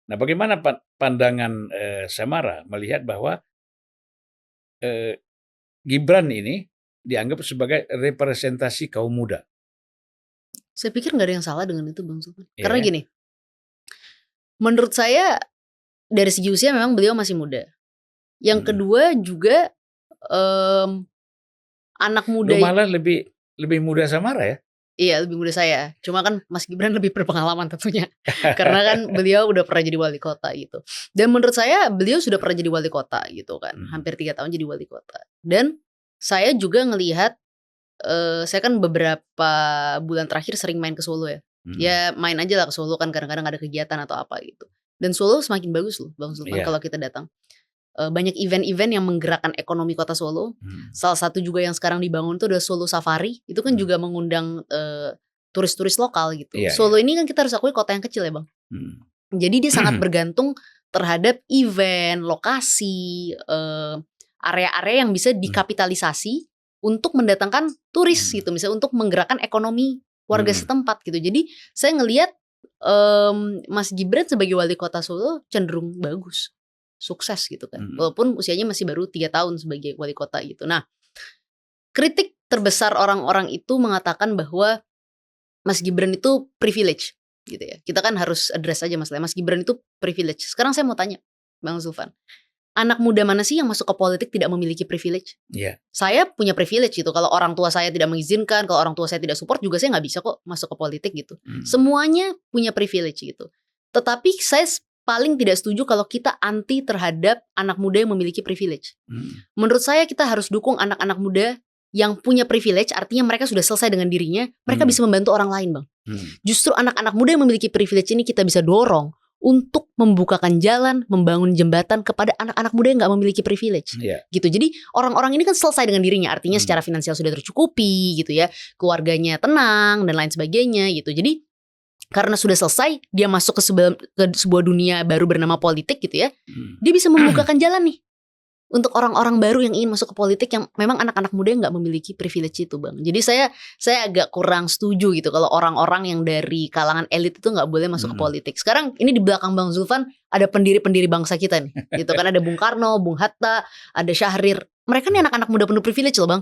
Nah, bagaimana pandangan Samara melihat bahwa Gibran ini dianggap sebagai representasi kaum muda? Saya pikir nggak ada yang salah dengan itu, Bang Zulfan. Iya Karena ya? gini, menurut saya dari segi usia memang beliau masih muda. Yang Mhm. kedua juga anak muda Lu malah lebih muda Samara ya? iya lebih muda saya. Cuma kan Mas Gibran lebih berpengalaman tentunya. Karena kan beliau udah pernah jadi wali kota gitu. Dan menurut saya beliau sudah pernah jadi wali kota gitu kan. Hampir 3 tahun jadi wali kota. Dan saya juga ngelihat saya kan beberapa bulan terakhir sering main ke Solo ya. Mhm. Ya main aja lah ke Solo kan kadang-kadang ada kegiatan atau apa gitu. Dan Solo semakin bagus loh Bang Zulfan Iya. kalau kita datang. Banyak event-event yang menggerakkan ekonomi kota Solo. Salah satu juga yang sekarang dibangun itu adalah Solo Safari. Itu kan juga mengundang turis-turis lokal gitu. Iya, Solo iya. ini kan kita harus akui kota yang kecil ya Bang. Mhm. Jadi dia sangat bergantung terhadap event, lokasi, area-area yang bisa dikapitalisasi untuk mendatangkan turis gitu, misalnya untuk menggerakkan ekonomi warga setempat gitu. Jadi saya ngelihat Mas Gibran sebagai wali kota Solo cenderung bagus, sukses gitu kan. Walaupun usianya masih baru 3 tahun sebagai wali kota gitu. Nah, kritik terbesar orang-orang itu mengatakan bahwa Mas Gibran itu privilege gitu ya. Kita kan harus address aja masalahnya. Mas Gibran itu privilege. Sekarang saya mau tanya, Bang Zulfan. Anak muda mana sih yang masuk ke politik tidak memiliki privilege? Iya. Saya punya privilege gitu. Kalau orang tua saya tidak mengizinkan, kalau orang tua saya tidak support juga saya nggak bisa kok masuk ke politik gitu. Semuanya punya privilege gitu. Tetapi saya paling tidak setuju kalau kita anti terhadap anak muda yang memiliki privilege. Menurut saya kita harus dukung anak-anak muda yang punya privilege, artinya mereka sudah selesai dengan dirinya, mereka bisa membantu orang lain, Bang. Justru anak-anak muda yang memiliki privilege ini kita bisa dorong untuk membukakan jalan, membangun jembatan kepada anak-anak muda yang nggak memiliki privilege, gitu. Jadi orang-orang ini kan selesai dengan dirinya, artinya secara finansial sudah tercukupi, gitu ya, keluarganya tenang dan lain sebagainya, gitu. Jadi karena sudah selesai, dia masuk ke sebuah dunia baru bernama politik, gitu ya, dia bisa membukakan jalan nih untuk orang-orang baru yang ingin masuk ke politik yang memang anak-anak muda yang nggak memiliki privilege itu, Bang. Jadi saya agak kurang setuju gitu kalau orang-orang yang dari kalangan elit itu nggak boleh masuk ke politik. Sekarang ini di belakang Bang Zulfan ada pendiri-pendiri bangsa kita nih, gitu kan, ada Bung Karno, Bung Hatta, ada Syahrir. Mereka nih anak-anak muda penuh privilege loh, Bang.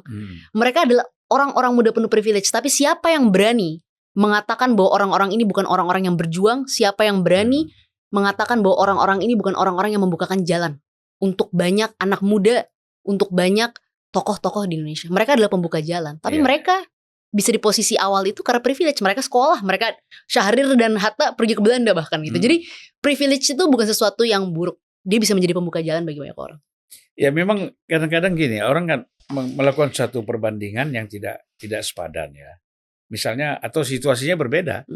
Mereka adalah orang-orang muda penuh privilege. Tapi siapa yang berani mengatakan bahwa orang-orang ini bukan orang-orang yang berjuang? Siapa yang berani mengatakan bahwa orang-orang ini bukan orang-orang yang membukakan jalan untuk banyak anak muda, untuk banyak tokoh-tokoh di Indonesia? Mereka adalah pembuka jalan. Tapi mereka bisa di posisi awal itu karena privilege. Mereka sekolah, mereka Syahrir dan Hatta pergi ke Belanda bahkan gitu. Jadi privilege itu bukan sesuatu yang buruk. Dia bisa menjadi pembuka jalan bagi banyak orang. Ya memang kadang-kadang gini, orang kan melakukan suatu perbandingan yang tidak sepadan ya. Misalnya atau situasinya berbeda.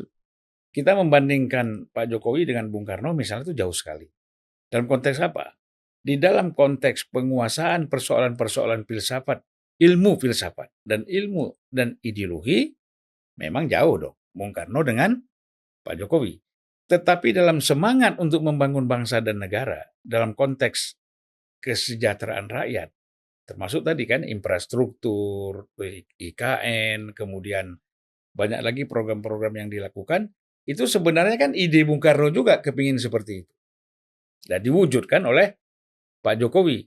Kita membandingkan Pak Jokowi dengan Bung Karno misalnya itu jauh sekali. Dalam konteks apa? Di dalam konteks penguasaan persoalan-persoalan filsafat, ilmu filsafat dan ilmu dan ideologi memang jauh dong Bung Karno dengan Pak Jokowi. Tetapi dalam semangat untuk membangun bangsa dan negara dalam konteks kesejahteraan rakyat, termasuk tadi kan infrastruktur, IKN, kemudian banyak lagi program-program yang dilakukan, itu sebenarnya kan ide Bung Karno juga kepingin seperti itu. Dan diwujudkan oleh Pak Jokowi.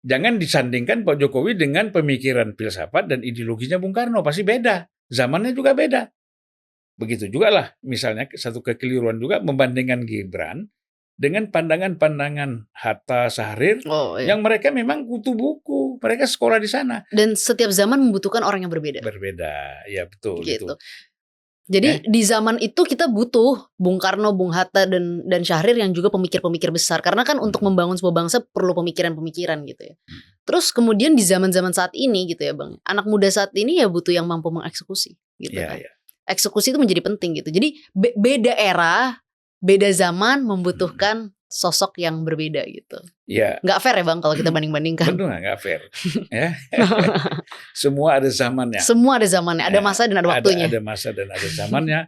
Jangan disandingkan Pak Jokowi dengan pemikiran filsafat dan ideologinya Bung Karno. Pasti beda. Zamannya juga beda. Begitu juga lah misalnya satu kekeliruan juga membandingkan Gibran dengan pandangan-pandangan Hatta, Syahrir yang mereka memang kutu buku. Mereka sekolah di sana. Dan setiap zaman membutuhkan orang yang berbeda. Berbeda. Ya betul. Gitu. Jadi di zaman itu kita butuh Bung Karno, Bung Hatta dan Syahrir yang juga pemikir-pemikir besar. Karena kan untuk membangun sebuah bangsa perlu pemikiran-pemikiran gitu ya. Terus kemudian di zaman-zaman saat ini gitu ya Bang, anak muda saat ini ya butuh yang mampu mengeksekusi gitu kan. Eksekusi itu menjadi penting gitu. Jadi beda era, beda zaman membutuhkan sosok yang berbeda gitu. Nggak fair ya Bang kalau kita banding-bandingkan. Betul nggak fair. Ya. Semua ada zamannya. Semua ada zamannya, ada masa dan ada waktunya. Ada masa dan ada zamannya.